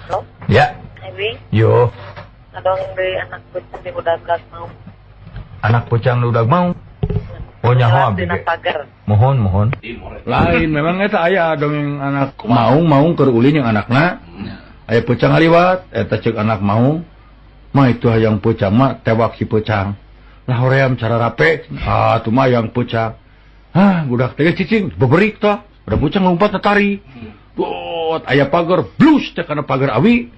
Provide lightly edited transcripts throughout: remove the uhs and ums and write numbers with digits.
Halo? Ya. Ewi? Yo. Adong dari anak pucang di udah mau. Anak pucang udah mau. Oh nyaho abdi. Pagar. Mohon. Lain memang eta aya dongeng anak mau keur ulin yang anakna. Aya pucang liwat, eta ceuk anak mau. Mah itu hayang pucang mah tewak si pucang. Lah hoream cara rape. Ah tuh mah yang pucang. Hah, budak teh cicing beberik tah. Udah pucang lompat tari. Dot aya pagar blus teh kana pagar awi.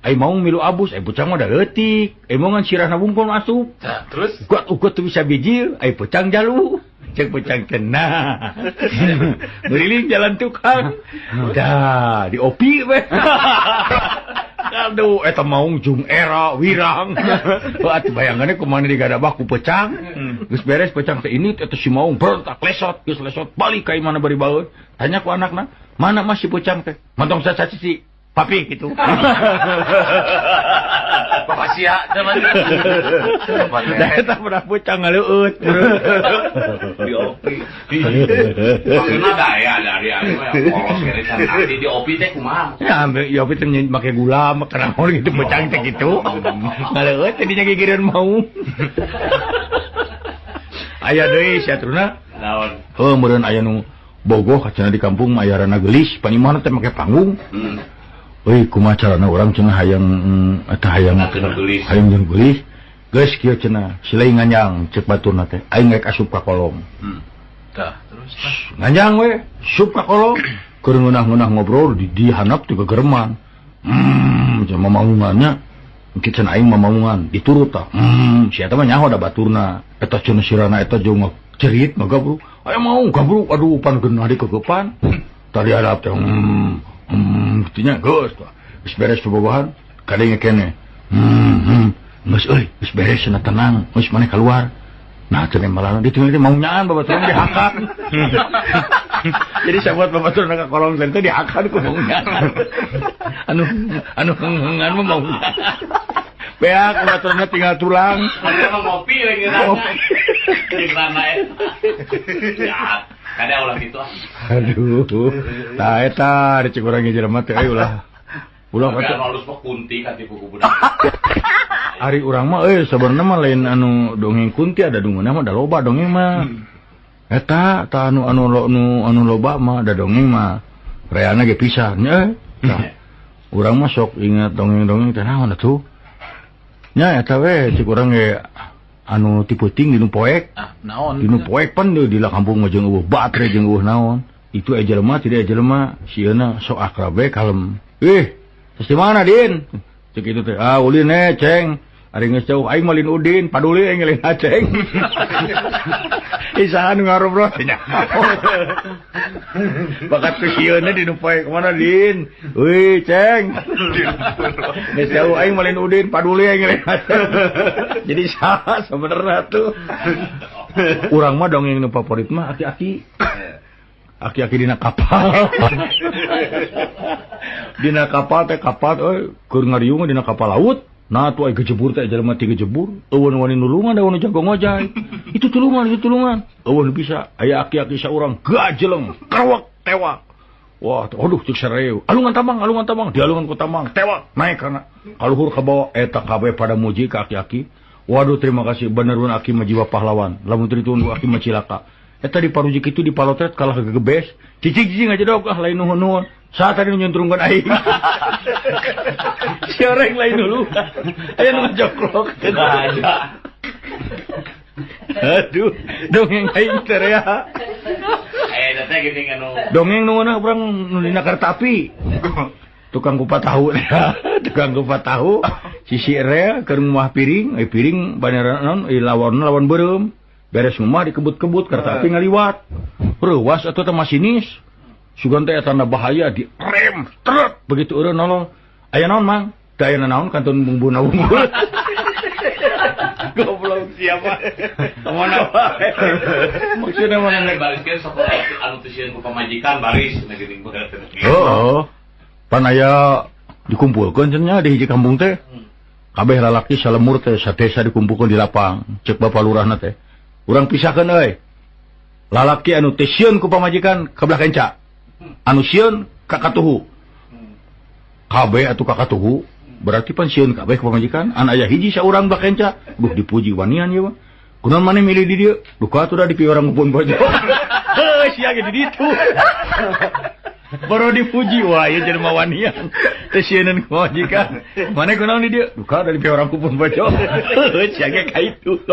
Ai mau milu abus, ai pucang mah da leutik. Ai mau ngan sirahna bungkul masuk. Nah, terus Ugot tuh bisa bijil, ai pucang jalu. Cek pucang tenang. Beriling jalan tukang. Dah, di opi we. Aduh, eta maung jung era wirang. Atuh bayangannya kumaha digadabah ku pucang. Geus beres pucang teh ini eta si maung berontak lesot, geus lesot balik ka imana bari baeud. Tanya ku anakna, "Mana mas si pucang teh?" "Mantong sacaci papi gitu." Papasia teman. Dah eta pernah pucang ngaleueut. Di opi. Makna daya dari mah polos geresan nanti di opi teh kumaha? Ya, ya opi teh make gula, make naon gitu pucang teh gitu. Ngaleueut teh dinya gigireun mau. Aya deui satruna. Naon? Heuh meureun aya nu bogoh cenah di kampung mah aya rana geulis, panimana teh make panggung. Euy kumaha carana urang cenah hayang eta hayang jeung geulis. Geus kieu cenah, silai nganjang ceuk baturna teh. Aing rek asup ka kolong. Tah, terus Nganjang we, sup ka kolong. Keur ngeunah-ngeunah ngobrol di handap teh gegerman. Cenah mamaungannya. Engke cenah aing mamaungan diturut tah. Si eta mah nyaho da baturna. Eta cenah sirana eta jeung cerit ngagabru. Aya mau gabru, aduh pan geunah di kegepan. Tadi hadap teh buktinya geus tuh. Geus beres bobogohan, kadenge kene. Geus euy, geus beres cenah tenang. Geus maneh keluar. Nah, cenah malah ditinggal teh mau nyaan babaturan dihakan. Jadi sahabat babaturan ka kolong teh dihakan ku mau nyaan. Anu ngan mah mau nyaan. Beak babaturanna tinggal tulang. ada mah ngopi lagi di sana ya. Kada ulah gitu ah. Aduh. Tah eta dicek urang jelema teh ulah. Ulah Kan halus mah kunti ka tipu ku budak. Ari urang mah sabenerna mah lain anu dongeng kunti ada dunguna mah da loba dongeng mah. Eta tah anu loba mah da dongeng mah. Reana ge pisan nya. Tah. Urang mah sok ingat dongeng-dongeng teh naon atuh. Nya eta we cek urang ge anu tipe ting dinu poek. Naon? Dinu poek pan di la kampung mah jeung eueuh batre jeung eueuh naon. Itu jelema tidak jelema sieuna sok akrab we kalem. Terus di mana Din? Cek itu teh, ulin Ceng. Ari geus jauh aing malin Udin, paduli aing ngeling Ceng. Isahan ngarobrol nya. Bakat ke sieuna dinu poek mana Din? Euy Ceng. Geus jauh aing malin Udin, paduli aing ngeling Ceng. Jadi saha sebenarnya tuh. Urang mah dongeng nu favorit mah aki-aki. Aki-aki dina kapal. Dina kapal teh kapal keur ngariung dina kapal laut. Nah tuh ai gejebur teh jelema ti gejebur. Eueun wani nulungan da wani jago ngojay. Itu tulungan. Eueun bisa aya aki-aki saurang gajeleng, krewek, tewak. Wah, aduh cek sareu. Alungan tambang, dialungan ku tambang, tewak, naik kana kaluhur ka bawah eta kabeh pada muji ka aki-aki. Waduh terima kasih beneran aki mah jiwa pahlawan. Lamun teu ditunggu aki mah cilaka. Eta di paruji kitu di palotret kalah gegebes. Cicing aja dok lain nuhun-nuhun. Saat tadi nyuntrungkeun aing. Si orang lain dulu. Aya nu jokrok. Aduh, dongeng aing teh rea. Teh gini anu. Dongeng nu mana urang nu dina kereta api. Tukang kupat tahu ya. Tukang kupat tahu. Sisi rea keur ngumah piring, piring baneran lawan beureum. Beres ngumah dikebut-kebut kereta api ngaliwat. Reuwas atuh teh masinis. Sugan teh tanda bahaya di rem tret begitu eureun nolong. Aya naon mang? Da aya naon kantun bumbuna unggul. Goblok siapa? Mana wae. Maksudna mana nek baliskeun sok anu teu sieun ku pamajikan baris na geuning berat. Oh. Pan aya dikumpulkeun cenah di hiji kampung teh. Kabeh lalaki salemur teh satesa dikumpulkeun di lapang. Cek bapak lurahna teh. Urang pisahkeun euy. Lalaki anu teh sieun ku pamajikan ka belah kenca. Anu sieun ka katuhu. KB atau kakatuhu berarti pan sieun kabeh pamajikan an aya hiji saurang bakenca duh dipuji wanian ya mah kunaon maneh milih di dieu duh ka atuh da dipilih orang ngupun bojo heuh sia ge di ditu baru dipuji wah ieu jelema wanian teh sieun pamajikan maneh kunaon di dieu duh ka da dipilih orang ngupun bojo heuh sia ge ka itu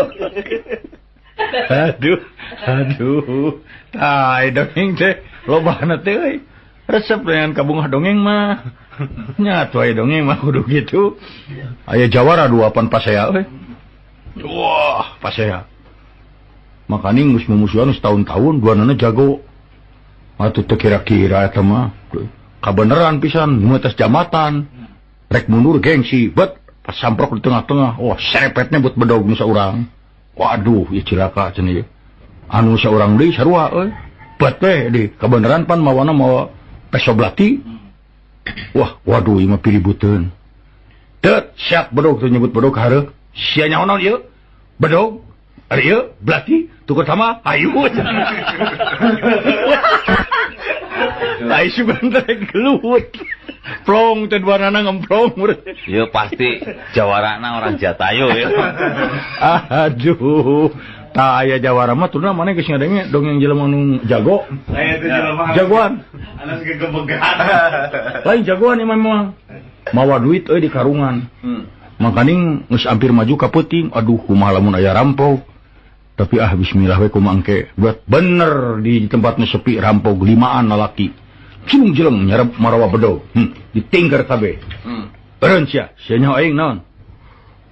aduh tai dongeng teh lobana teh euy resep dengan kabungah dongeng mah nyatu aya dongeng mah kudu gitu aya jawara duapan pasea we wah pasea makanya geus mumusuhan setahun-tahun duanana jago atuh teu kira-kira eta mah kabeneran pisan nu tes jamatan rek mundur gengsi bet pas samprok di tengah-tengah wah serepetnya buat bedog nu saurang waduh ieu cilaka cenah ieu anu saurang deui sarua euy bet we di kabeneran pan mawana mawa pesoblati wah, waduh, ini mah piributeun. Teu siap bedog teu nyebut bedog hareup. Sia nyaon ieu? Bedog. Ari ieu blati tuker sama ayu. Ai sugan teh gelut. Plong teh duanana ngemplong. Ieu pasti jawarana orang Jatayu ya. Aduh. Tah aya jawara mah turna maneh geus ngadenge dongeng jelema nu jago. Aya teh jelema Jagoan. anu gegebegan. Lain jagoan ieu mah mawa duit euy di karungan. Makaning geus hampir maju ka peuting. Aduh kumaha lamun aya rampok. Tapi bismillah we kumaha engke. Buat bener di tempat nu sepi rampok 5an lalaki. Cilung jeleng nyarep marawa bedog. Ditingker kabeh. Beureun sia nyaho aing naon?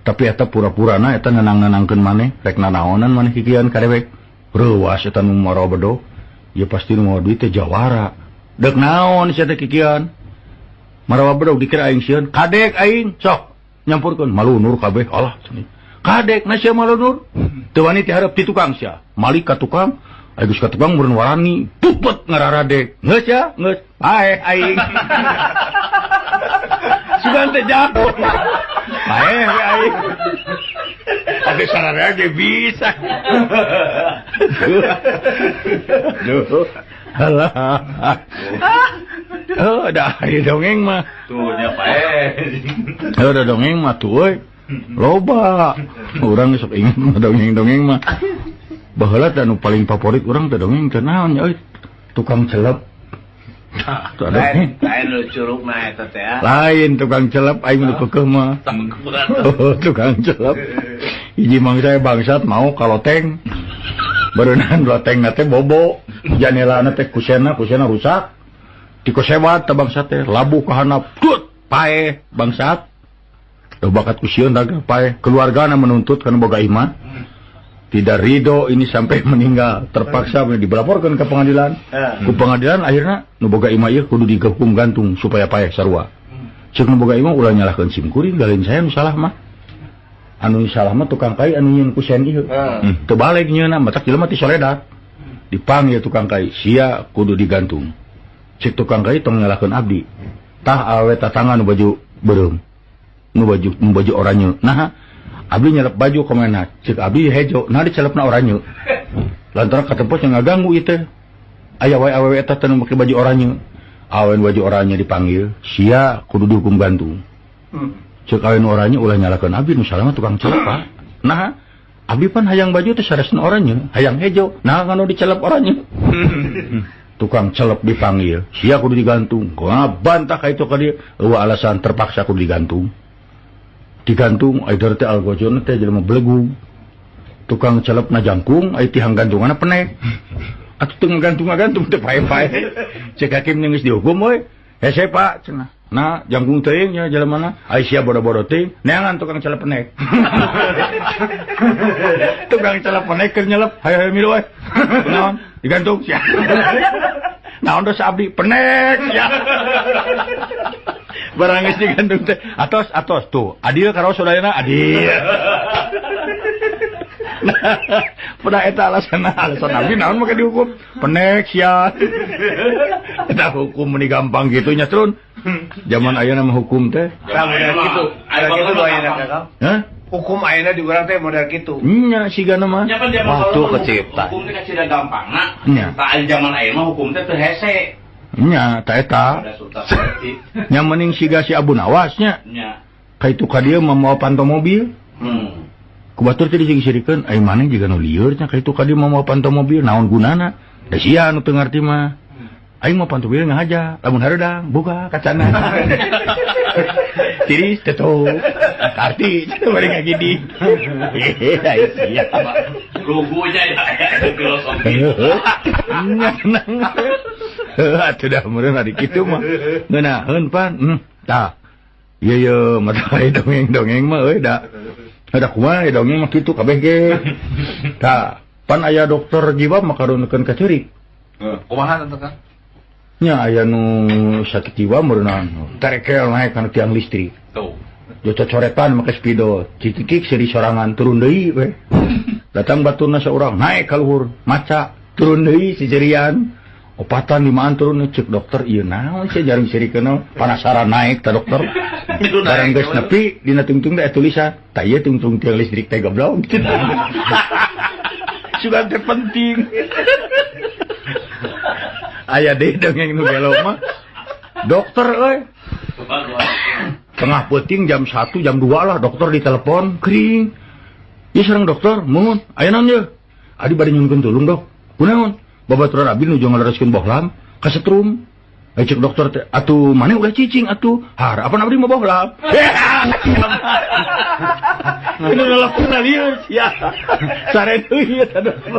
Tapi eta pura-purana eta nenang-nenangkeun maneh rek nanaonan maneh kikian kadewek reuas eta nu marawa bedog ieu pasti nu mawa duit teh jawara deuk naon sia teh kikian marawa bedog dikira aing sieun kadek aing sok nyampurkeun malunur kabeh alah cenah kadek na sia malunur teu wani ti hareup ti tukang sia malik ka tukang aya geus ka tukang meureun warani pupet ngararadek geus ya geus bae aing sugan teh jago aing ada sarana ge bisa duh halah ada dongeng mah Tuh nya pae. ada dongeng mah tuh euy loba urang sok inget mah dongeng mah baheula anu paling favorit urang teh dongeng teh naon nya euy tukang celep Lain lu curug na eta teh. lain tukang celep aing nu keukeuh mah tukang celep hiji mangsa bangsat mau kaloteng berenang loteng teh bobo janelana teh kusena rusak dikosewat teh bangsat teh labu ka handap tut pae bangsat teu bakat kusieun dagang pae keluargana menuntut kana boga iman tidak ridho ini sampai meninggal terpaksa dilaporkan ke pengadilan ku pengadilan akhirnya nu boga imah ieu kudu dihukum gantung supaya paeh sarua ceuk nu boga imah ulah nyalahkeun sim kuring galin saya nu salah mah anu salah mah tukang kai anu nyieun kusen ieu teu balik nyieunna matak jelema ti soledad dipanggil tukang kai sia kudu digantung ceuk tukang kai tong nyalahkeun abdi tah awe tatangga nu baju beureum nu baju oranye nah abdi nyelep baju kemana? Cik abdi hejo, nah dicelepna oranye. Lantaran katempos yang ngaganggu itu. Aya wae awewe eta teu make baju oranye. Awen baju oranye dipanggil, sia kudu dihukum gantung. Cik awen oranye ulah nyalakeun abdi nu salah mah tukang celep, Pak. Nah, abdi pan hayang baju teh saresna oranye, hayang hejo, nah kanu dicelep oranye. Tukang celep dipanggil, sia kudu digantung. Kona bantah ka itu ka dieu, eueuh alasan terpaksa kudu digantung. Digantung aidar teh algojon teh jelema belegu tukang celep na jangkung ai tihang gantungana penek atuh teu gantung teh pae-pae cek hakim geus dihukum we hese Pak cenah nah jangkung teuing nya jelemana ai sia bodo-bodo teuing neangan tukang celep penek tukang celep penek keur nyelep hayo milu we naon digantung sia naon dos abdi penek sia barang geus digantung teh atos tuh adil karo saudarana adil nah pada eta alasan abdi naon make dihukum penek sia eta hukum meni gampang kitu nya trun zaman ayeuna mah hukum teh Model kitu. Aya kitu do ayeuna Kang. hah Hukum ayeuna di urang teh model kitu. nya sigana mah Nya pan zaman Waktu baheula mah kecipta. hukum teh kacida gampangna. Nya. Tah zaman ayeuna mah hukum teh teu hese. Nya ta eta. Ada sultan politik. Nya mending siga si Abu Nawasnya. Nya. Ka itu ka dieu mau pantau mobil. Ku batur teh disigi-sigikeun, ai maneh jiga nu lieur nya ka itu ka dieu mau pantau mobil, naon gunana? Da sia anu teu ngarti mah. Aing mau pantau mobil ngahaja, lamun hareudang buka kacana. Tiris teto. Karti bari ngagidi. Ai sia. Lugu aja ya filosofi. Nang. Atuh dah meureun ari kitu mah. Ngeunaheun pan. Tah. Ieu mata dongeng mah euy da. Ada kumaha dongeng mah kitu kabeh ge. Tah, pan aya dokter jiwa makarunekeun ka ceurik. Kumaha teh Kang? Nya aya nu sakit jiwa meureunna. Tarekel naik kana tiang listrik. Tuh. Jo cocoretan make spidol, citikik seri sorangan turun deui we. Datang baturna saurang naik ka luhur, maca turun deui si jerian. Opatan limaan turun cek dokter ieu naon sia jaring sirikeun panasaran naik ta dokter. Barang geus nepi dina tungtung teh tulisan, tah ieu tungtung tiang listrik teh goblok. Sugan teh penting. Aya deui dongeng nu gelo mah. Dokter euy. Tengah peuting jam 1 jam 2 lah dokter ditelepon kering. Ieu sareng dokter, mun aya naon ye? Adi bade nyunkeun tulung dok. Kunaon? Babaturan abi nuju ngalereskeun bohlam ka setrum. Cek dokter teh, atuh maneh ulah cicing atuh. Harapan abdi mah bohlam. Ini nelpon lieur sia. Sare deui eta dokter.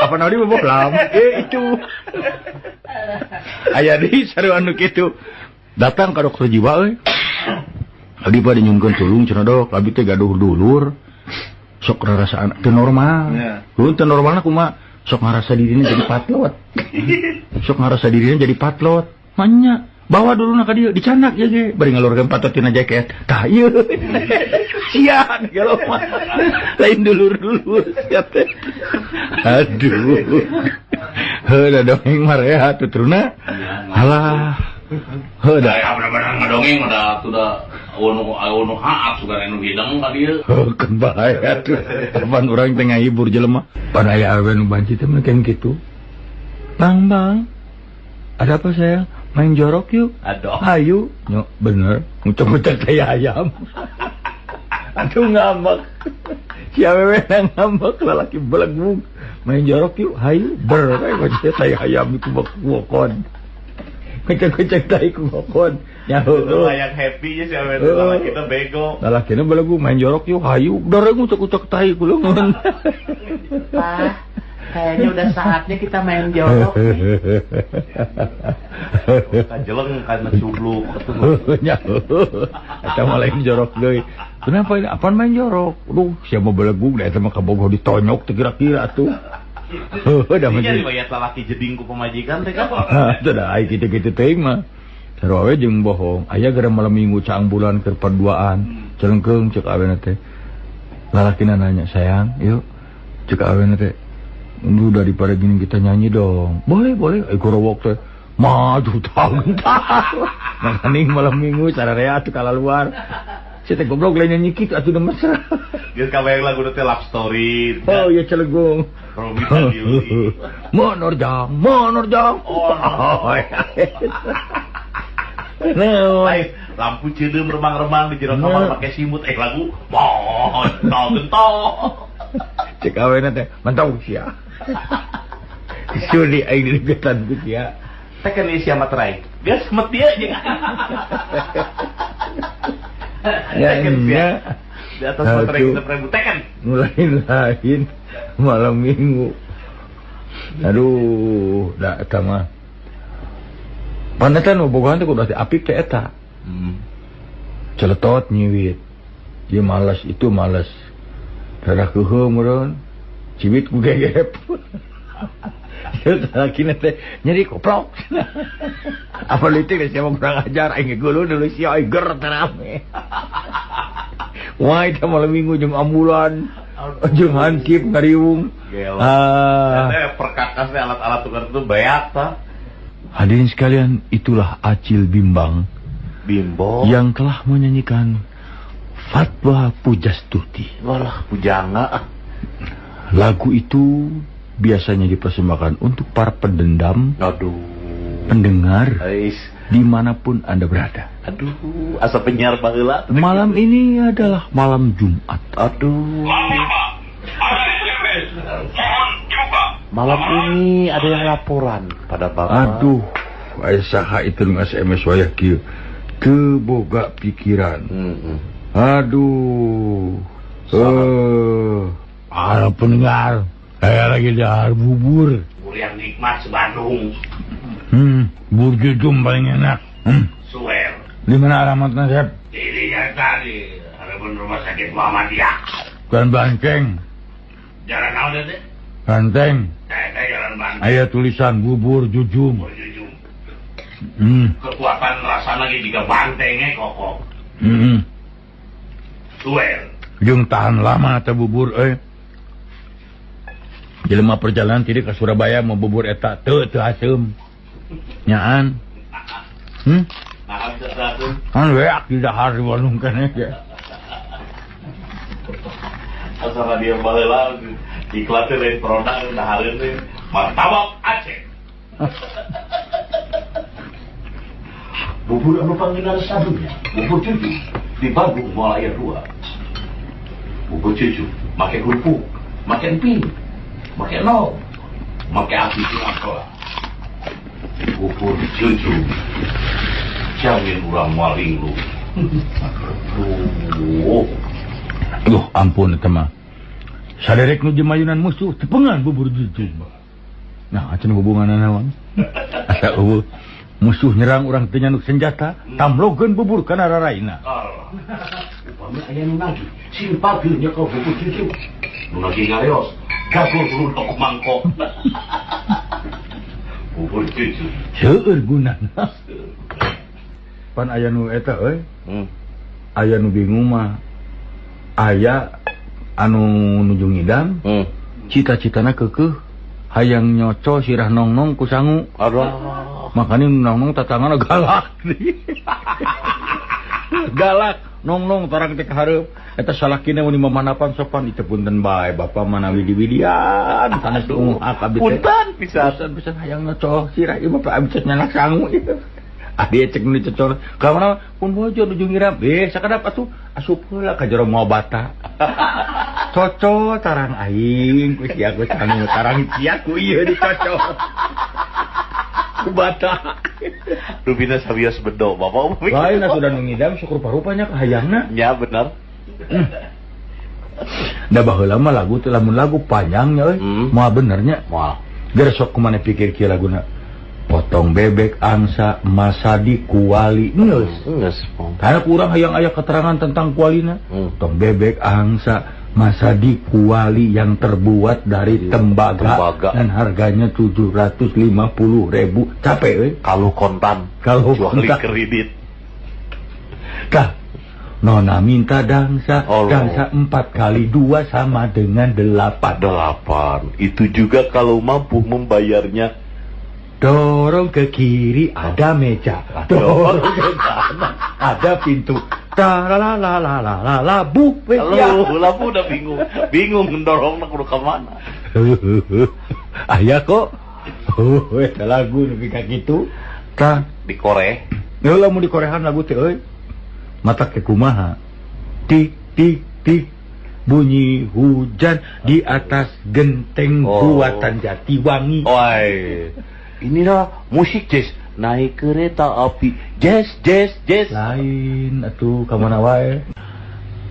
Apa abdi mah bohlam? Itu. Aya deui sarua anu kitu. Datang ka dokter jiwa euy. Abdi bade nyunkeun tulung cenah dok, abdi teh gaduh dulur. Sok rarasaan teu normal. Teu normalna kumaha? Sok ngarasa dirinya jadi patlot. Sok ngarasa dirinya jadi patlot. Manya, bawa dulu nak dia dicanak ya ge. Bari ngalurkeun patot tina jaket. Tah ieu. Sia gelo mah. Lain dulur-dulur sia teh. Aduh. Heuh dongeng mah rea tuturna. Alah. Heuh da. Ya bener-bener ngadongeng udah anu haap sugan anu hidang ka dieu. Kan bahaya tuh. Kapan urang teh ngahibur jelema. Pan aya awewe nu banci teh meukeun kitu. Bang. Ada apa sayang? Main jorok yuk. Aduh. Ayo. Nyok bener. Ngucap-ngucap kayak ayam. Aduh ngambek. Si awewe ngambek lalaki belegung. Main jorok yuk. Hayu. Ber. Kayak saya ayam itu bakukon. Ngucap-ngucap tai kukon. Nyaho. Yang happy ya si awewe lalaki kita bego. Lalakina belegung main jorok yuk. Hayu. Ber ngucap-ngucap tai kulungan. Pak, kayaknya udah saatnya kita main jorok. Kajeleng karena subluk. Nyaho. Eta mah lain jorok deui. Kenapa ini? Apaan main jorok? Duh, siapa belegung da eta mah kabogoh ditonyok teh kira-kira atuh. Udah mah. Jadi bayat lalaki jeding ku pemajikan teh kan. Teu da ai kitu-kitu teuing mah. Sarua we jeung bohong. Aya gara malam minggu caang bulan keur perduaan. Celengkeung ceuk awena teh. Lalakina nanya, "Sayang, yuk." Cek awena teh, "Lu daripada gini kita nyanyi dong." "Boleh. Iku rowok teh. Maju tahun. Nangkaning malam minggu sararea atuh kala luar. Si teh goblok lain nyanyi kitu atuh mesra. Geus kabayang lagu teh love story. Oh iya celegung. Romita Yuli. Monorjang. Oh. Nah, Lampu cedeum remang-remang di jero kamar make simut lagu. Gentol. cek awena teh mantau sia. Suli aing digetan ku sia. Tekan isi materai. Geus met dieu jeung. Ya. Di atas materai kita prebu tekan. Lain malam minggu. Aduh, da eta mah. Panetan bobogohan teh kudu apik teh eta. Celetot nyiwit. Ieu malas itu malas. Darah keuheum meureun. Ciwit ku gegep. Lakina teh nyeri koplok. Apa leutik geus siapa kurang ajar aing geuleuh deuleu sia aing ger teh rame. Wah, itu malam minggu jeung ambulan. Jeung hankip ngariung. Gila. Perkakasnya alat-alat tukar itu banyak ta. Hadirin sekalian, itulah Acil Bimbang Bimbo yang telah menyanyikan Fatwa Pujastuti. Walah pujangga. Lagu itu biasanya dipersembahkan untuk para pendendam Aduh. pendengar Ais. dimanapun Anda berada. Aduh, asa penyiar baheula. Malam ini adalah malam Jumat. Aduh. Malam ini ada yang laporan pada Bapak. Aduh, saha itu nu SMS wayah kieu. Teu boga pikiran. Aduh. Para pendengar, saya lagi dahar bubur. Bubur yang nikmat sebandung. Bubur jujum paling enak. Suwer. Di mana alamatnya, Sep? Ini nyata di harapan rumah sakit Muhammadiyah. Kan Banteng. Jalan naon teh? Banteng. Teh jalan Banteng. Aya tulisan bubur jujum. Bubur jujum. Kekuatan rasa lagi jika bantengnya kokoh. Suwer. Jeung tahan lama eta bubur jelema perjalanan tidak ke Surabaya mau bubur eta teu asem. Nyaan. Nah, bisa satu. Kan weak di dahar di Bandung kan ya. Asal dia baheula iklan teh lain produk dahareun teh martabak Aceh. Bubur anu panggilan sadunya, bubur cucu di Bandung Moal Aya 2. Bubur cucu, make kerupuk, make emping, make nol, make api sinangkala. Bubur cucu, jamin urang maling lu. Aduh, ampun eta mah. Saderek nu jemayunan musuh tepengan bubur cucu. Nah, acan hubunganna naon? Asa eueuh musuh nyerang urang teu nyanduk senjata, tamlogeun bubur kana raraina. Upami aya nu nagih, simpageuh nya ka bubur cucu. Nu nagih ngareos, gagol rudok mangkok. Bubur cucu. Seueur gunana. Pan aya nu eta aya nu bingung mah. Aya anu nuju ngidam. Cita-citana keukeuh hayang nyoco sirah nongnong ku sangu. Aduh. Makanya nongnong tatangana galak. Galak nongnong tarang teh hareup. Eta salakina mun mamanapan sopan ditepunten bae Bapak manawi diwidian sanes ungah kabeh. Punten pisan. Pisan hayang nyoco sirah ieu mah abis nyanak sangu ieu. Adi cek nu dicocor. Kamana pun bojo nuju ngiram. Sakadap atuh asup heula ka jero mobata. Cocok tarang aing ku sia ku sangu tarang sia ku ieu dicocok. Ku bata. Rubina sabios bedo Bapak. Lain sudah ngidam syukur parupanya kahayangna. Ya benar. Da baheula mah lagu teh lamun lagu panjangnya euy. Moal benernya. Moal. Geus sok kumaha pikir kieu laguna. Potong bebek angsa masadi kuali geus. Karena kurang hayang aya keterangan tentang kualina. Potong bebek angsa masadi kuali yang terbuat dari tembaga. Dan harganya 750.000. Capek euy. Kalau kontan. Kalau jual kontan. kredit. Tah. Nona minta dangsa. Dangsa 4 kali 2 sama dengan 8. 8. Itu juga kalau mampu membayarnya. Dorong ke kiri ada meja, dorong ke kanan ada pintu. Labu, labu udah bingung mendorong nak kudu kemana? Ayah kok, lagu lebih kayak gitu. Dikoreh. Ya lah mau dikorehan lagu teh, mata ke kumaha, tik tik tik. Bunyi hujan di atas genteng buatan Jatiwangi. Inilah musik jazz. Naik kereta api jazz. Lain atuh ka mana wae.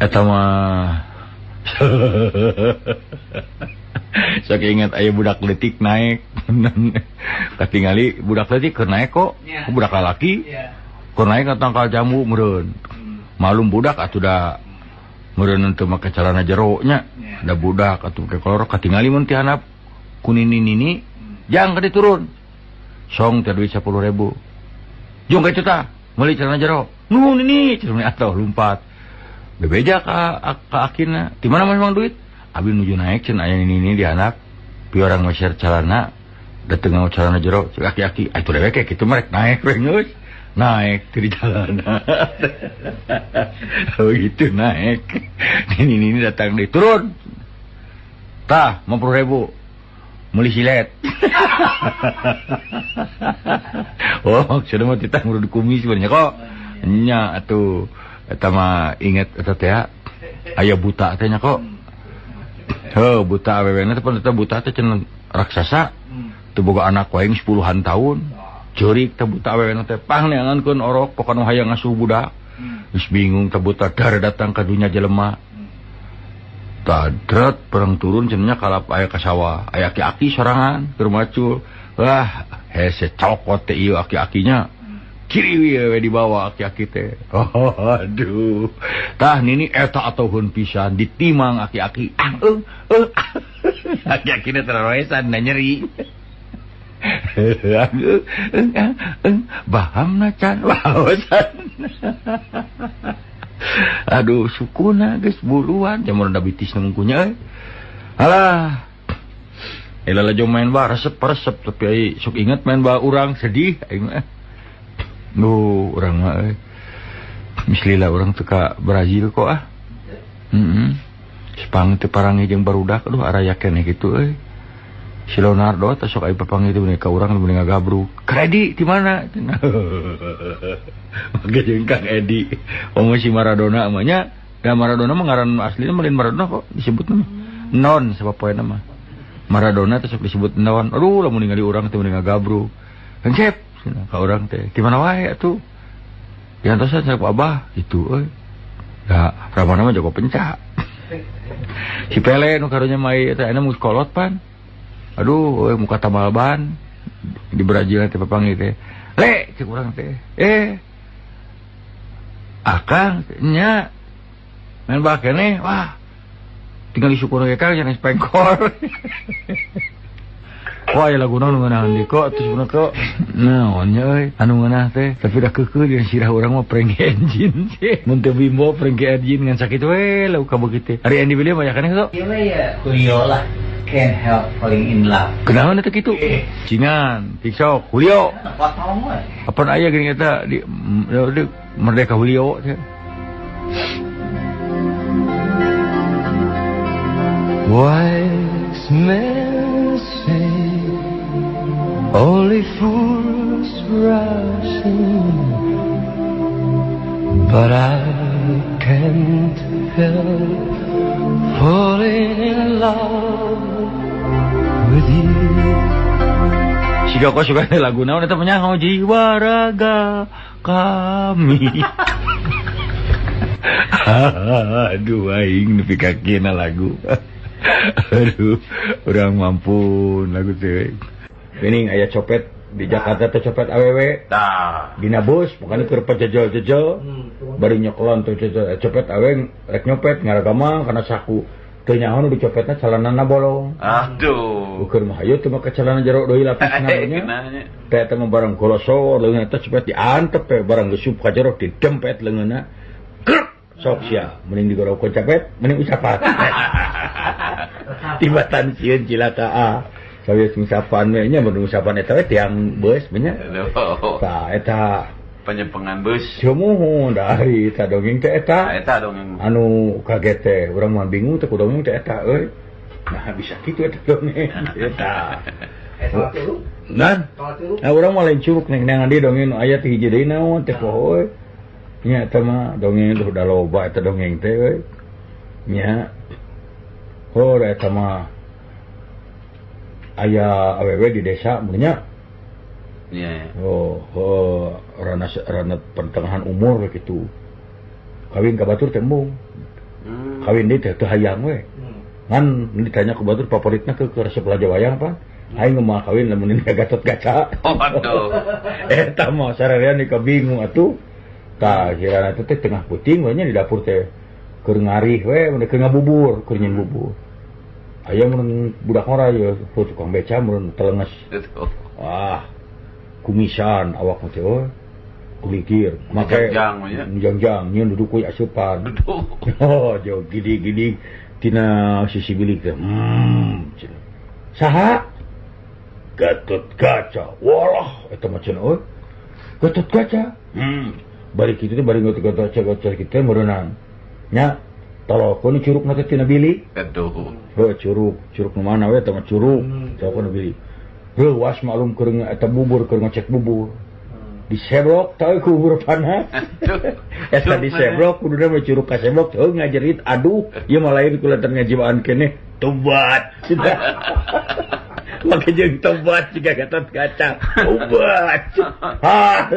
Eta mah sok ingat aya budak leutik naik. Katingali budak leutik keur naik kok. Budak lalaki. Keur naik ka tangkal jambu meureun. Malum budak atuh da meureun teu make celana jero nya. Da budak atuh ke kolor katingali mun ti handap kunini jang ka diturun. Song teh duit 10.000. Jung ka eta meuli celana jero. Nuhun ini cenah atuh lumpat. Bebeja ka akina. Di mana memang duit? Abi nuju naik cenah aya ini di anak. Pi orang nge-share celana. Dateng ngau celana jero cek aki-aki. Atuh dewe kayak kitu mah rek naik we geus. Naik di jalan. Oh gitu naik. Ini datang di turun. Tah 50.000. meuli silet. Oh, sudah mah titah ngurud kumis sebenarnya kok. Nya atuh eta mah inget eta teh aya buta teh nya kok. Heuh, buta awewena teh pan eta buta teh cenah raksasa. Teu boga anak wae 10-an tahun. Jurik teh buta awewena teh pang neangankeun orok pokona hayang ngasuh budak. Geus bingung teh buta dar datang ka dunya jelema. Tadrat perang turun cenanya kalap aya ka sawah. Aya aki-aki sorangan keur macul. Wah, hese cokot teh ieu aki-akinya. Kiri we dibawa aki-aki teh. Oh, aduh. Tah nini eta atuhun pisan ditimang aki-aki. Aki-aki teh teroesan na nyeri. Bahamna can waosan. Aduh, sukuna geus buruan jamur da bitis nungkunya. Alah. Elala jom main ba resep-resep tapi ai sok inget main ba urang sedih aing mah. Duh, urang mah euy. Mislila urang teu ka Brazil kok ah. Sepang teu parangi jeung barudak aduh araya keneh kitu euy. Si Leonardo teh sok aya papanggih teh ka urang mending ngagabruk. Kredi di mana? Mage jeung Kang Edi. Omong si Maradona mah nya. Da Maradona mah ngaran aslina mah Maradona kok disebutna non sapopoena mah. Maradona teh sok disebut non. Aduh lamun ningali urang teh mending ngagabruk. Encep ka urang teh. Di mana wae atuh? Diantosan saya Abah itu euy. Da ramana mah jago pencak. Si Pele nu karunya mai eta aya mung kolot pan. Aduh, muka tambal ban di Brazil teh papanggih teh. Le, cek urang teh. Akang nya main bak keneh. Wah. Tinggal disyukur ge Kang jangan spengkor. Wah, ya laguna nu ngeunaheun di kok terus bener kok. Naon nya euy, anu ngeunah teh. Tapi dah keukeuh jeung sirah urang mah prank engine sih. Mun teu bimbo prank engine ngan sakitu we leuh ka begitu. Ari Andi William aya keneh kok. Ieu ya Julio lah. Can't help falling in love. Kenaon eta kitu? Cingan, TikTok, Julio. Potong we. Apaan aya geuning eta di Merdeka Julio teh. Wise men say only fools rush in, but I can't help falling in love with you. Siga kok suka lagu naon eta penyanyi jiwa raga kami. Aduh aing nepi ka kina lagu. Aduh, urang mampun lagu teh. Geuning aya copet di Jakarta teh copet awewe. Tah. Dina bus pokona keur pajajal-jajal. Bari nyokolon teh copet awewe rek nyopet ngaragama kana saku. Teu nyaho nu dicopetna calanana bolong. Aduh. Ukur mah hayu teu make calana jero deui lapisna nya. Teh teh mah barang kolosor leungeunna teh cepet diantep teh barang geusup ka jero didempet leungeunna. Sok sia mending digorok ku capet mending ucapan. Tibatan sieun cilaka sawius ngusapan we nya mun ngusapan eta we tiang beus nya. Tah eta Penyempengan bus. Cemuhun dari eta dongeng teh eta. Eta dongeng. Anu kaget teh urang mah bingung teh ku dongeng teh eta euy. Nah bisa kitu eta dongeng eta. Nan. Nah urang mah lain curug nang di dongeng nu aya teh hiji deui naon teh poho. Nya eta mah dongeng teh udah loba eta dongeng teh euy. Nya. Oh eta mah aya awewe di desa mun nya. Iya. Oh, rana pertengahan umur gitu. Kawin ka batur teh embung. Kawin deui teh teu hayang we. Ngan ditanya ku batur favoritna ke resep Raja Wayang apa? Aing mah kawin lamun ini Gatot Kaca. Oh, aduh. Eta mah sarerean nih kabingung atuh. Tah kirana teh tengah puting we nya di dapur teh keur ngarih we, mun keur ngabubur, keur nyin bubur. Aya mun budak ora ya tukang beca mun telenges. Wah. Kumisan awak mah teh kuligir make jangjang nyeun duduk we asupan. Oh jauh gidi-gidi tina sisi bilik teh. Saha? Gatot Kaca. Walah eta mah cenah euy. Gatot Kaca. Bari kitu teh bari Gatot Kaca kita meureunang. Nya tolokon curugna teh tina bilik. Aduh. curug nu mana we teh mah curug. Coba beli. Was malum keur eta bubur keur ngecek bubur. Disebrok teu ku hurufana. Eta disebrok kuduna mah curug ka sebrok teu ngajerit aduh, ieu mah lain kulantar ngajibaan keneh tobat. Make jeung tobat juga gatot kaca. Tobat. Ha,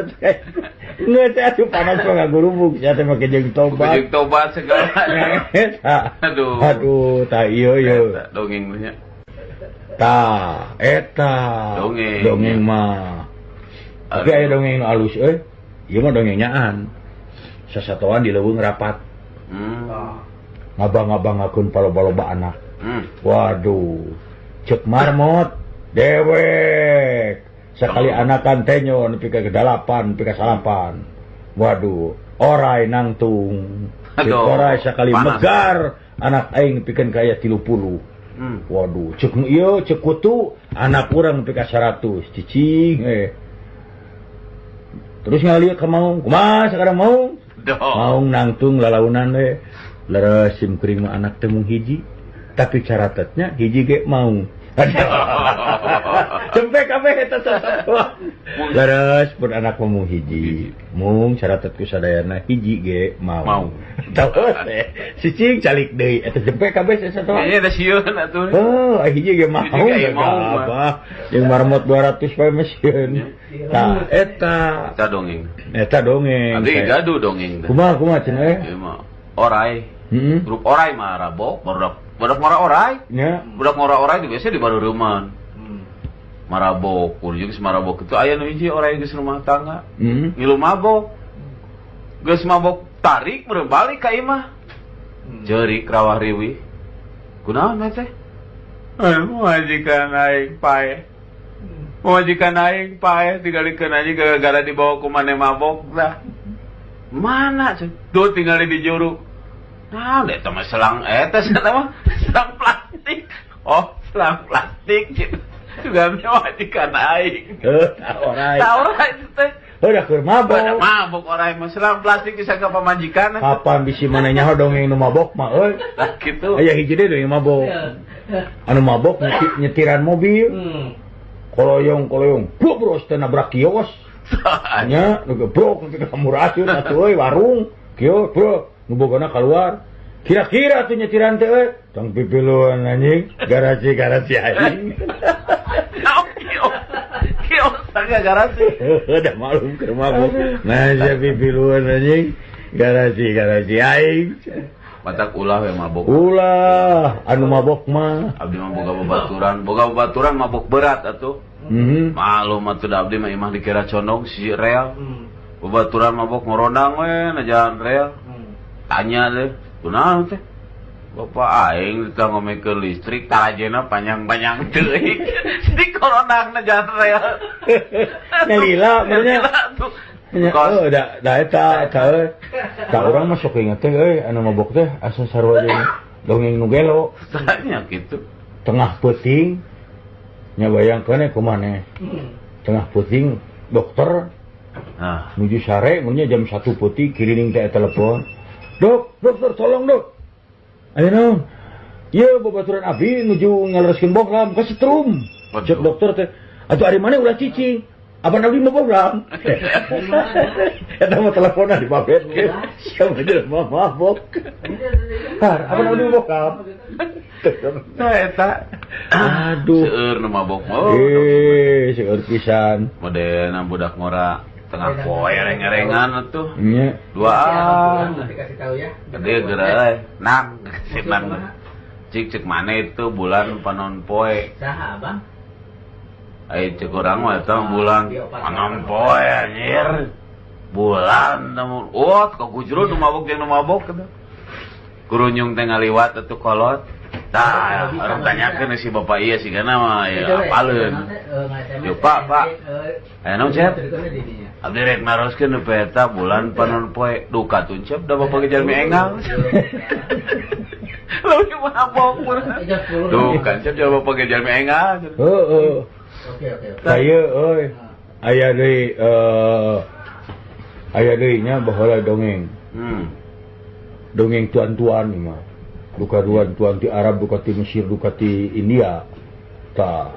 ngeut atuh panas mah ngagurubuk sia teh make jeung tobat. Jeung tobat segala. Aduh, tah ieu. Dongeng nya. Tah, eta. Dongeng mah. Oke, aya dongeng alus euy. Ieu mah dongeng nyaan. Sasatoan di leuweung rapat. Ngabang-ngabangakeun paloba-loba anak. Waduh. Cek marmot dewek. Sekali anakan tenyo nepi ka 8, nepi ka 8. Waduh, orai nangtung. Cek orai sekali megar anak aing nepikeun ka aya 30. Waduh, cek ieu cek kutu anak urang nepi ka 100. Cicing Terus ngalieu ka maung, kumaha sakarang maung? Maung nangtung lalaunan we. Leres sim kuring mah anak teh mung hiji. Tapi caratatnya hiji ge maung. Cempe kabeh eta sasatoa. Leres pun anak mung hiji. Mung caratat ku sadayana hiji ge maung. Tahu teh. Cicing calik deui eta cempe kabeh sasatoa. Nya da sieun atuh. Oh, hiji ge maung. Apa? Jeung marmot 200 bae meusieun. Tah eta dongeng. Eta dongeng. Abdi gaduh dongeng. Kumaha cenah? Ieu mah orai. Grup orai mah rabok, badak ngora orai. Nya. Budak ngora orai itu biasa di bareureumman. Marabok, kudu geus marabok itu aya nu hiji orai geus rumah tangga. Ngilu mabok. Geus mabok tarik berbalik ka imah. Jeurik rawah riwih. Kunaon teh? Majikan aing pae. Majikan aing pae tinggalikeun aja gara-gara dibawa ku maneh mabok dah. Mana cenah? Duh tinggal di juru. Nah, eta mah selang mah selang plastik. Oh, selang plastik gitu. Juga majikan aing. Orai. Orai itu teh. Udah keur mabok. Udah mabok orai mah selang plastik bisa ka pamajikan. Kapan bisi mana nyaho dongeng nu mabok mah euy. Lah kitu. Aya hiji deui dongeng mabok. Anu mabok nyetiran mobil. Koloyong. Bros teh nabrak kios. Nya nu gebrok nepi ka murasieun atuh euy warung. Kios, bro. Nu bogana keluar. Kira-kira tuh nyetiran teh euy. Tong pipiluan anjing, garasi anjing. Kios tangga garasi. Udah malum keur mabok. Nah, pipiluan anjing, garasi aing. Matak ulah we mabok. Ulah, anu mabok mah. Abdi mah boga babaturan mabok berat atuh. Malum atuh da abdi mah imah dikira condong si real. Babaturan mabok ngorondang we na jalan real. Tanya deh, kunaon teh? Bapak aing teh ngomekeun listrik tarajena panjang-panjang teuing. Di korondangna jalan real. Nalila benernya. Kos. Da eta euy. Da urang mah sok inget teh euy anu mabok teh asa sarua jeung dongeng nu gelo. Tanya gitu. Tengah peuting nya bayangkeun kumaneh. Tengah peuting dokter. Nah, nuju sare mun nya jam 1 peuting kirining teh telepon. Dokter tolong dok. Ayo naon? Ieu babaturan abdi nuju ngalereskeun bohlam ka setrum. Cek dokter teh, atuh ari maneh ulah cicing. Abang abdi mah bohlam. Eta mah teleponan di babetkeun. Siapa jelema mabok. Abang abdi mah bohlam. Nah eta. Aduh. Seueur nu mabok mah. Seueur pisan. Modena budak ngora tengah poe reng-rengan atuh. Nya. Duaan. Dikasih tahu ya. Gede geura nang sinan. Cik maneh itu bulan panon poe. Saha, Bang? Ai cek urang mah eta bulan panon poe anjir. Bulan namun ka gujro nu mabok jeung nu mabok eta. Kurunyung teh ngaliwat atuh kolot. Tah, orang tanyakeun si bapak ieu sigana mah ya apaleun. Yo Pak. Aya naon cep? Abdi rek naroskeun nu peta bulan panon poe duka tuncep da bapak gejalmi engal. Leuwih mabok pun. Duh, kan cep da bapak gejalmi engal. Heeh. Oke. Saya euy. Aya deui nya baheula dongeng. Dongeng tuan-tuan ieu mah. duka duan tuan ti Arab, duka ti Mesir, duka ti India. Ta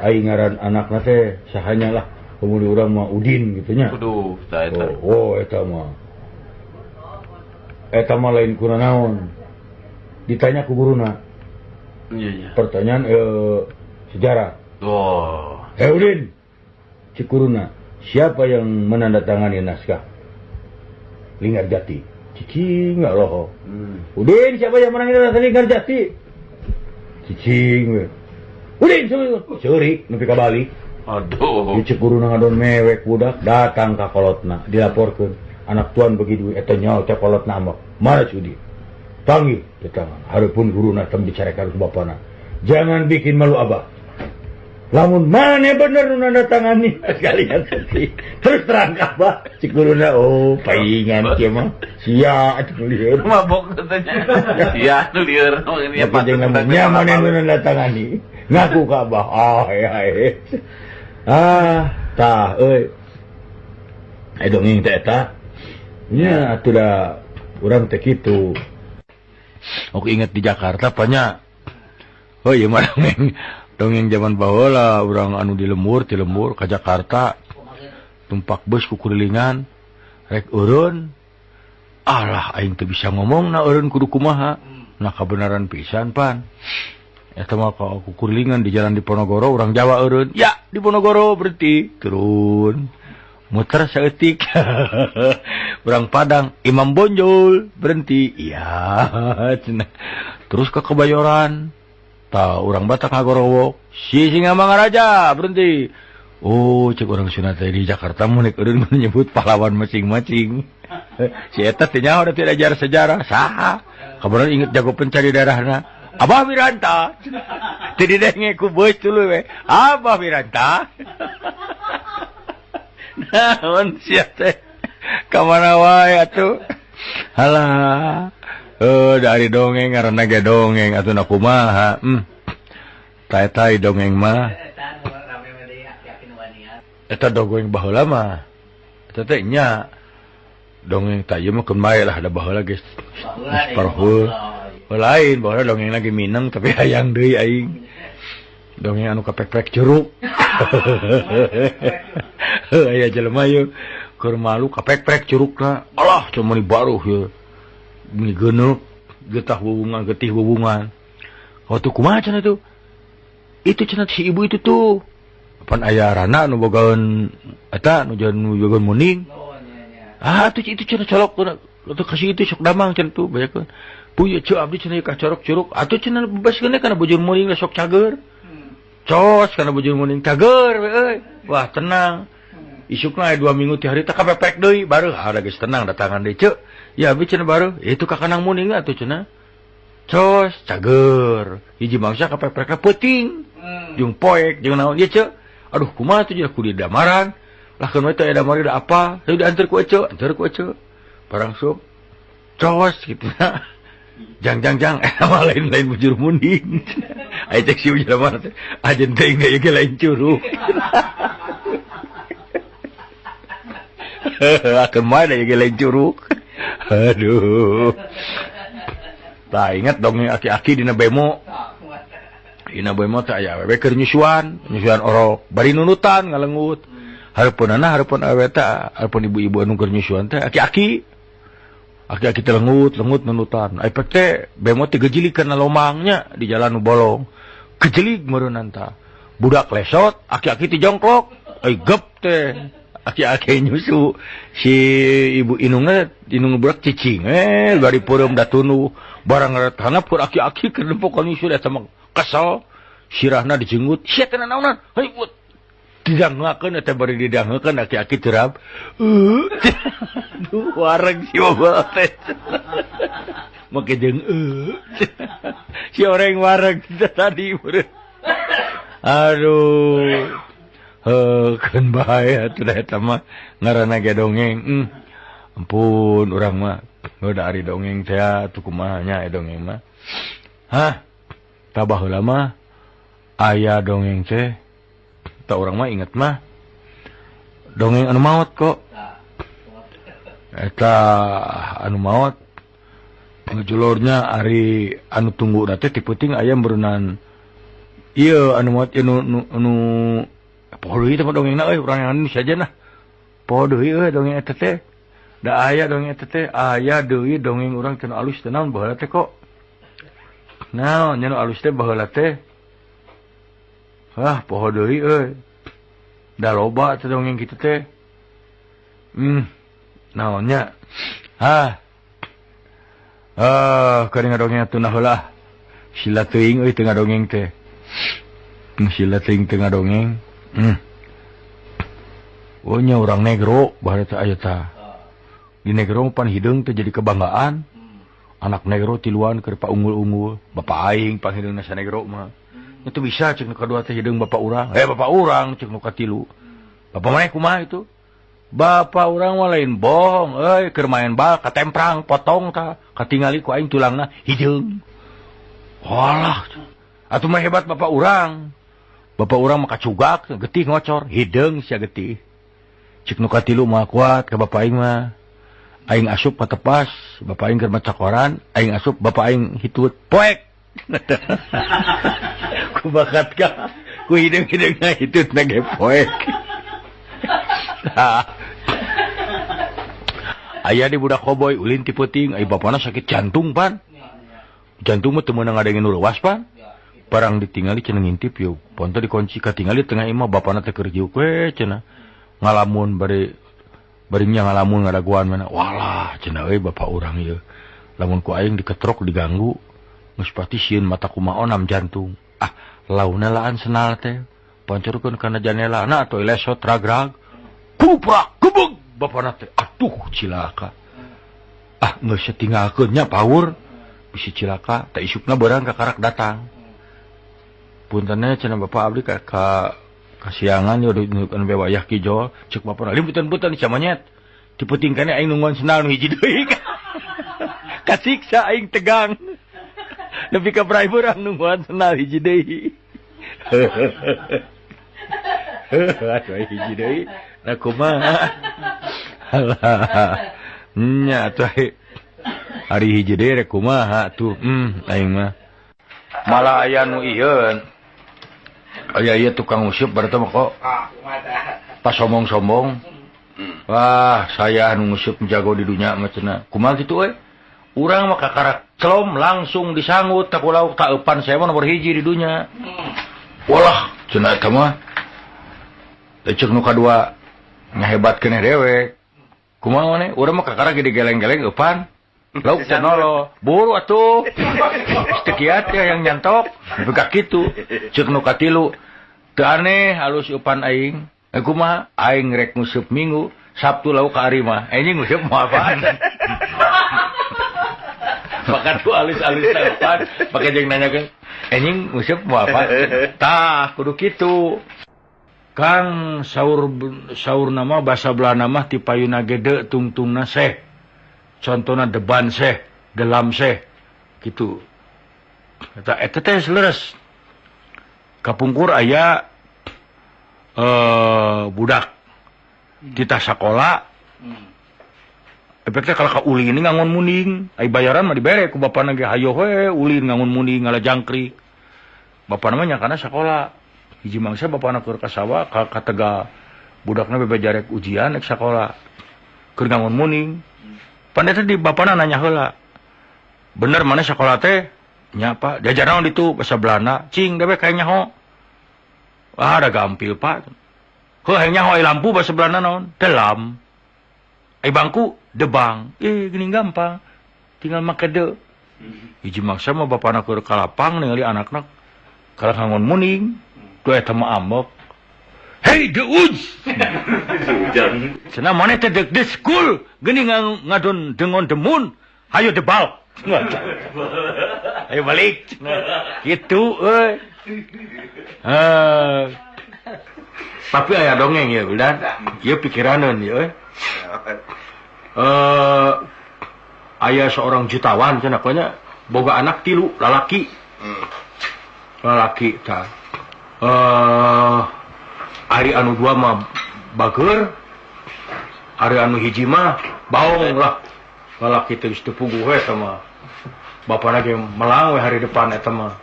aing ngaran anakna teh sahanya lah. Kemudian urang mah Udin gitu nya. Aduh, tah eta. Eta mah. Eta mah lain kunaon. Ditanya ku guruna. Iya. Pertanyaan sejarah. Oh. Udin, cik guruna, siapa yang menandatangani naskah Linggarjati? Cicing nggak loh. Udin, siapa yang menandatangani Linggarjati? Cicing. Udin, seurik, nepi ka balik. Aduh. Di Cikuruna ngadon mewek budak datang ka kolotna dilaporkeun anak tuan bagi duit eta nyaho teh kolotna ambak mana Udin panggil tetangga hareupeun guruna tem dicarekan ku bapana jangan bikin malu abah lamun mana bener nu nandatangani sekalian terus terang ka abah Cikuruna paingan kieu mah sia atuh lieur Mabok katanya. Iya, nu lieur. Ini apa jeung namanya mana nu nandatangani ngaku ka abah tah euy dongeng teh eta nya atuh da urang teh kitu. Oke inget di Jakarta banyak. Oh iya mah dongeng zaman baheula urang anu di lembur ka Jakarta tumpak bus ku kurilingan rek eureun alah aing teu bisa ngomongna eureun kudu kumaha nah kabenaran pisan pan. Eta mah ku kurilingan di jalan di Ponorogo urang Jawa eureun ya di Ponorogo berarti turun muter saeutik urang Padang Imam Bonjol berhenti iya cenah terus ke Kebayoran tah urang Batak ngagorowok si Singamangaraja berhenti cek urang Sunda teh di Jakarta mun eureun menyebut pahlawan masing-masing si eta teh nyaho da teu ajar sejarah saha kabeneran inget jago pencari darahna Abah Wiranta. Tadi denge ku bos dulu we. Abah Wiranta. Naon sia teh? Ka mana wae atuh? Halah. Dari dongeng ngaranna ge dongeng atuh na kumaha? Tai-tai dongeng mah. Eta dongeng baheula mah. Eta teh nya dongeng teh ieu mah keun bae lah da baheula geus. Parhul. Lain bahwa dongeng lagi Minang tapi hayang deui aing dongeng anu kapek-pek jeruk aya jelema ieu keur malu kapek-pek jerukna alah cuma ni baru ieu ini geuneup getih bubungan waktu kumaha cenah itu cenah si ibu itu tuh pan aya rana anu bogaeun eta nu jagoan muning itu cenah colok atuh kasih itu sok damang cenah tuh bayakeun punya cu abdi cenah ka corok curug atuh cenah bebas kene kana bujur muning sok cager. Cos kana bujur muning cager we euy. Wah tenang. Isukna 2 minggu ti hari teh kapepek deui baru ada geus tenang datangan deui ceuk. Ya abdi cenah baru itu ka kanang muning atuh cenah. Cos cager. Hiji mangsa kapepekna peuting. Jeung poek jeung naon ieu ceuk. Aduh kumaha tuh jadi kudu damaran. Lah keun we teh aya damari da apa? Teu diantar ku eceuk, Barang sok. Cos gitu na. Jang mah lain bujur muning. Ai cek si ujur mana teh. Ajen teh geus ge lain curug. Akeun mah da ge lain curug. Aduh. Tah ingat dongeng aki-aki dina bemo. Dina bemo teh aya awewe keur nyusuan orok, bari nunutan ngalengut. Hareupeunana hareupeun awewe teh, hareupeun ibu-ibu anu keur nyusuan teh aki-aki teh lengut nunutan. Epek teh bemo teh gejelik kana lomangnya di jalan nu bolong. Gejelik meureunnan tah. Budak lesot, aki-aki teh jongklok. Gep teh. Aki-aki nyusu. Si ibu inungna budak cicing. Bari peureum da tunu. Barang ngaretana pur aki-aki keur dempok nyusu eta mah kesel. Sirahna dijenggut. Sia teh naonan? Hei buat didangakeun eta bari didangakeun aki-aki terap. Duh wareg si bobol teh. Make jeung si orang wareg tadi beureun. Aduh. Keun bae atuh eta mah ngaranna ge dongeng. Ampun urang mah udah ari dongeng teh atuh kumaha nya dongeng mah. Hah? Tah baheula mah aya dongeng teh tak orang mah inget mah dongeng anu maot kok eta anu maot ngejulurnya ari anu tunggu nate ti peuting aya berenang ieu anu mot anu poho deui teh dongengna euy urang yang Indonesia aja nah poho deui euy dongeng eta teh da aya dongeng eta teh aya deui dongeng urang cenah alus teh naon baheula teh kok naon nya nu alus teh baheula teh poho deui euy da loba teh dongeng kitu teh naonnya keur ngadongeng atuh heula sila teuing euy teu ngadongeng teh sila teuing teu ngadongeng nya urang negro baheula teh aya tah di negro pan hideung teh jadi kebanggaan anak negro tiluan keur paunggul-unggul bapak aing pan hideungna sa negro mah nya teu bisa ceuk nu kadua teh hideung bapak urang bapak urang ceuk nu katilu bapak maneh kumaha itu bapak urang mah lain bohong euy keur main bal katemprang potong tah katingali ku aing tulangna hideung walah atuh mah hebat bapak urang mah kacugak getih ngocor hideung sia getih ceuk nu katilu mah kuat ka bapak aing mah aing asup patepas bapak aing keur maca koran aing asup bapak aing hitut poek ku bakat ka ku hideung-hideungna hitut na ge poek aya di budak koboy ulin ti peuting ai bapana sakit jantung pan jantung mah teu meunang ngadengin nu leuwas pan barang ditingali cenah ngintip yeuh ponto dikunci katingali tengah imah bapana teh keur jiuk we cenah ngalamun bari nya ngalamun ngadaguan mana walah cenah euy bapak urang ieu lamun ku aing diketrok diganggu geus pati sieun mata kumaha onam jantung launa laan senal teh pancorkeun kana janelana atoy lesot ragrag kuprak gebeg bapana teh atuh cilaka geus tinggalkeun nya paur bisi cilaka teh isukna beurang ka karak datang puntenna cenah bapak abdi ka kasiangan yo dinukeun bewayah kijol ceuk bapana limbutan-butan camanyet ti peuting kana aing nungguan sendal nu hiji deui kasiksa aing tegang nepi ka brai beurang nungguan sendal hiji deui atuh hiji deui nah kumaha nya atuh hari hiji deui rek kumaha tuh aing mah malah aya nu ieun aya ieu tukang usup berarti mah kok pas sombong-sombong wah saya anu ngusup jago di dunya mah cenah kumaha kitu euy urang mah kakarak celom langsung disangut tak ulah tak eupan saya mah nomor hiji di dunya walah cenah eta mah ceuk nu kadua nyahebat keneh dewek kumaha maneh urang mah kakarak gede geleng-geleng eupan lauk cenolo buru atuh sekiat ya yang nyantok buka kitu ceuk nu katilu teu aneh halus eupan aing kumaha aing rek ngusup Minggu Sabtu lauk ka ari mah anjing ngusup moal apaan maka tuh alus-alus eupan pake jeung nanyakeun anjing ngusup moal apa tah kudu kitu Kang saur nama basa Belanda mah ti payuna gede tungtungna seh contona deban seh delam seh gitu eta teh leres kapungkur aya budak kita sakola efeknya kalau ka ulin ngangon muning ai bayaran mah dibere ku bapana ge hayo we ulin ngangon muning ngala jangkrik bapana mah nyakana sakola hiji mangsa bapana keur ka sawah ka tega budakna bebejarek ujian ek sakola keur ngangon muning pan eta di bapana nanya heula bener mana sakola teh nya Pak diajar naon ditu basa Belanda cing dewe kae nyaho ada gampil Pak heuh hayang nyaho ai lampu basa Belanda naon delam ai bangku debang geuning gampang tinggal make de hiji mangsa mah bapana keur ka lapang ningali anakna kalau ngangon muning tuh eta mah ambek hey the woods cenah maneh teh dek the school geuning ngadon dengon demun hayo debal ayo balik gitu euy tapi aya dongeng ya udah ieu pikiraneun ieu aya seorang jutawan cenah pokoknya boga anak 3 lalaki tah ari anu 2 mah bageur ari anu hiji mah baong lah lalaki teh geus teu puguh we eta mah. Bapana ge melang we hari depan eta mah.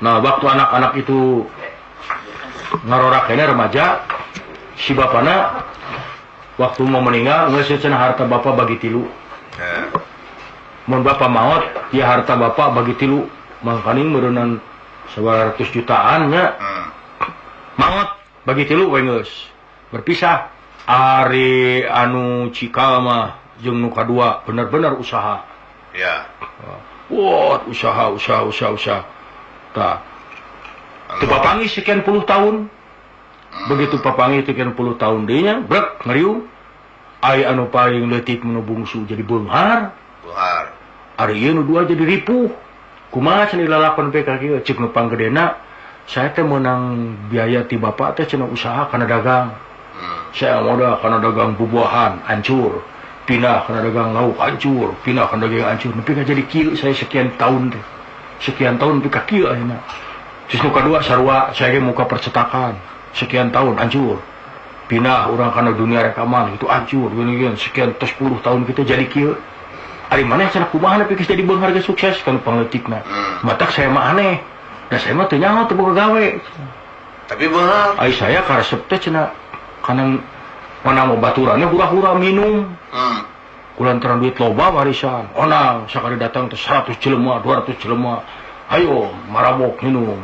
Nah, waktu anak-anak itu ngarorakena remaja, si bapana waktu mau meninggal geus cenah harta bapa bagi 3. Mun bapa maot, ya harta bapa bagi 3. Mangkaning meureunnan 900 jutaan nya. Maot bagi 3 we geus. Berpisah. Ari anu cikal mah jeung nu kadua bener-bener usaha. Ya. Wah, usaha. Tah. Teu papangi sekian puluh tahun. Begitu papangi sekian puluh tahun deui nya, brek ngeriung. Ai anu paling leutik nu bungsu jadi beunghar. Buhar. Ari ieu nu dua jadi ripuh. Kumaha cenah lalakon pe ka kieu ceuk nu panggedena. Saya teh meunang biaya ti bapa teh cenah usaha kana dagang. Saya modal kana dagang bubuahan hancur. Pindah kana dagang lauk hancur, pindah kana dagang hancur. Nepi ka jadi kieu saya sekian tahun teh. Sekian tahun nepi ka kieu ayeuna. Terus nu kadua sarua saya ge muka percetakan. Sekian tahun hancur. Pindah urang kana dunia rekaman itu hancur. Geuning sekian 10 tahun kita jadi kieu. Ari maneh cenah kumaha nepi geus jadi beunghar geus sukses kana pangleutikna. Matak saya mah aneh. Da saya mah teu nyaho teu boga gawe. Tapi beunghar. Ai saya karesep teh cenah kana mana mau baturannya hura-hura minum. Kulantaran duit loba warisan. Onang sakali datang teh 100 jelema, 200 jelema. Ayo marabok minum.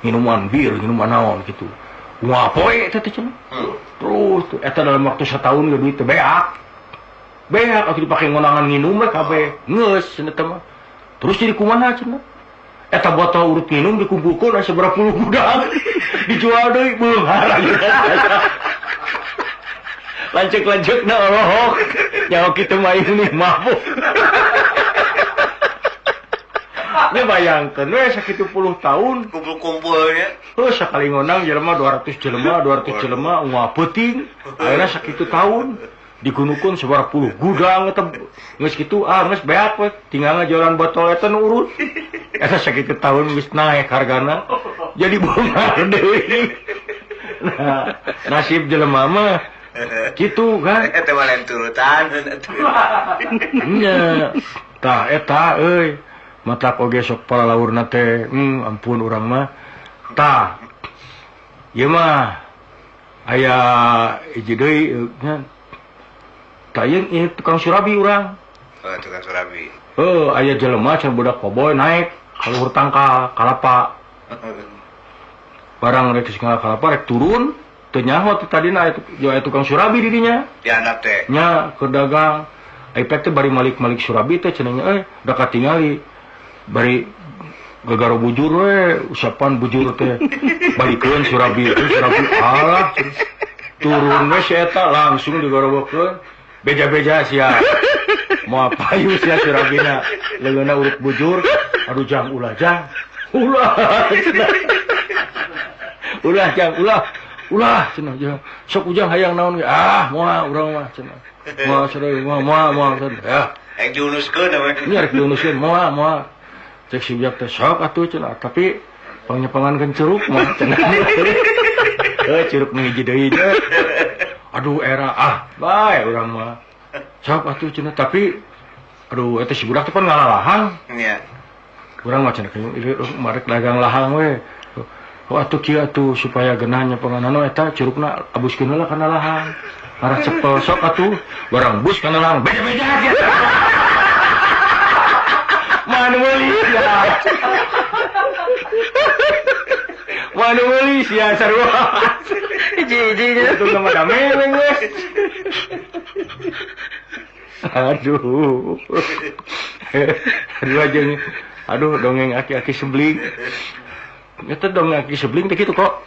Minuman bir, minuman naon gitu. Wah, poe teh cenah. Terus eta dalam waktu setahun ge duit teh beak. Beak atuh dipake ngonangan nginum we kabeh. Geus cenah teh mah. Terus jadi kumaha cenah? Eta botol urut minum dikumpulkeun aya saberapa puluh gudang. Dijual deui beunghar. Lancek-lancekna olohok. Nyawa kitu mah ini mabuk. Nya bayangkeun we sakitu puluh tahun Kumpul-kumpulnya. Sakali ngonang jelema 200 jelema ungah peuting. Ayeuna sakitu tahun digunukeun sabarapa puluh gudang eta geus kitu geus beak we tinggal ngajualan botol eta nu urut. Eta sakitu tahun geus naek hargana. Jadi beunghar deui. Nah, nasib jelema mah gitu kan. Eta mah lain turutan. Nya. Tah eta euy. Matak oge sok palalaurna teh, ampun urang mah. Tah. Ieu mah aya hiji deui nya. Tah ieu tukang surabi urang. Oh, tukang surabi. Aya jelema can budak koboy naik ka luhur tangkal kalapa. Barang rek sing kalapa rek turun. Teu nyaho teh tadina aya tukang surabi di dinya. Dihandap teh. Nya keur dagang. Ai teh bari malik-malik surabi teh cenah nya da katingali. Bari gagaro bujur we usapan bujur teh. Balikeun surabi alah. Turun we si eta langsung digorobokeun. Beja-beja sia. Moal payu sia surabina. Leungeunna urut bujur. Aduh jang ulah jang. Ulah jang ulah cenah jeung sok ujang hayang naon ge moal urang mah cenah moal sareng moal cenah ya Ek diunuskeun namanya nya rek diunuskeun moal cek si ujang teh sok atuh cenah tapi pangnyepangankeun curug mah cenah curug nu hiji deui nya aduh era bae urang mah sok atuh cenah tapi aduh eta si budak teh pan ngalalahang iya urang mah cenah marek dagang lahang we. Oh atuh kieu atuh supaya geunahnya panganana eta curugna abuskeun heula kana lahang. Marah cepel sok atuh barang bus kana lahang. Beja-beja kieu. Manu meuli sia. Manu meuli sia sarua. Hiji-hiji itu nama dameng geus. Aduh. Aduh dongeng aki-aki sebling. Eta dong aki sebling teh kitu kok.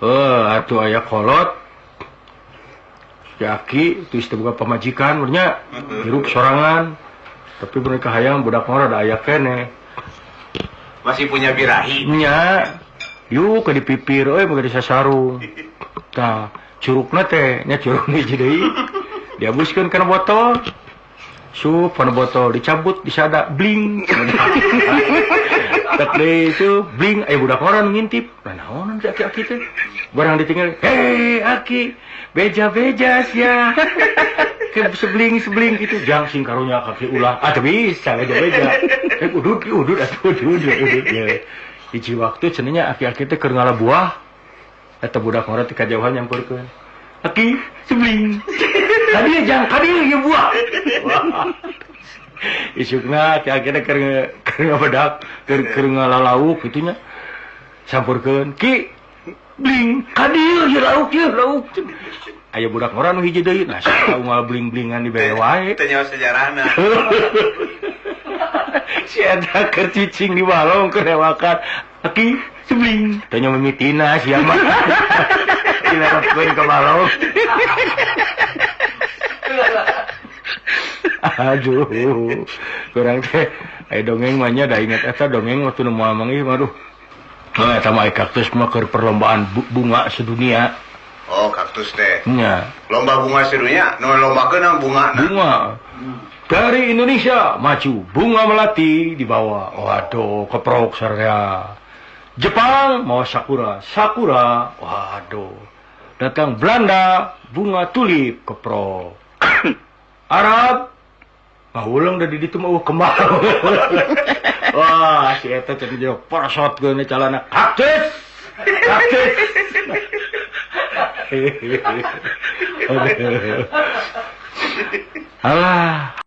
Atuh aya kolot. Si aki geus teu boga pamajikan nya hirup sorangan. Tapi mereka hayang budak mah rada aya keneh. masih punya birahi Nya. Yuk ke dipipir euy boga disasarung. Tah curugna teh nya curug hiji deui. Diabuskeun kana botol. Sup, pada botol dicabut, disada, bling. Tak deh itu, bling. Budak orang ngintip. Nah, naonan si aki-aki teh. Barang ditinggal, hei aki, beja-bejas ya. Sebling gitu, jang sing karunya kaki ulah. Tapi bisa beja-beja. Udud. Ya. Hiji waktu cenanya aki-aki teh keur ngala buah. Eta budak orang di kajauhan nyampurkeun. Aki, sebling. Tadi jang, ya buah. Isukna aki-aki teh keur ngabedak, keur ngalalauk gitunya. Sampurkeun, Ki, bling, kadieu ya lauk. Aya budak orang nu hiji deui, nah saha unggal bling-blingan di bere wae. Teu nyawa sejarahna. Si eta keur cicing di balong keur ewakan. Aki, sebling. Teu nyawa mimitina sia mah. Dilerepkeun ke balong. Aduh. Kurang teh aya dongeng mah nya da inget eta dongeng waktu nu moal manggih mah aduh. Eta mah kaktus mah keur perlombaan bunga sedunia. Oh, kaktus teh. Nya. Lomba bunga sedunia, nu lombakeun bunga. Bunga. Dari Indonesia maju bunga melati dibawa. Waduh, keprok sarea. Jepang mau sakura. Waduh. Datang Belanda bunga tulip keprok. Arab ulang dari ditu mah kemar. Wah, si eta teh jadi parasot geuna calana. Kaktus. Alah.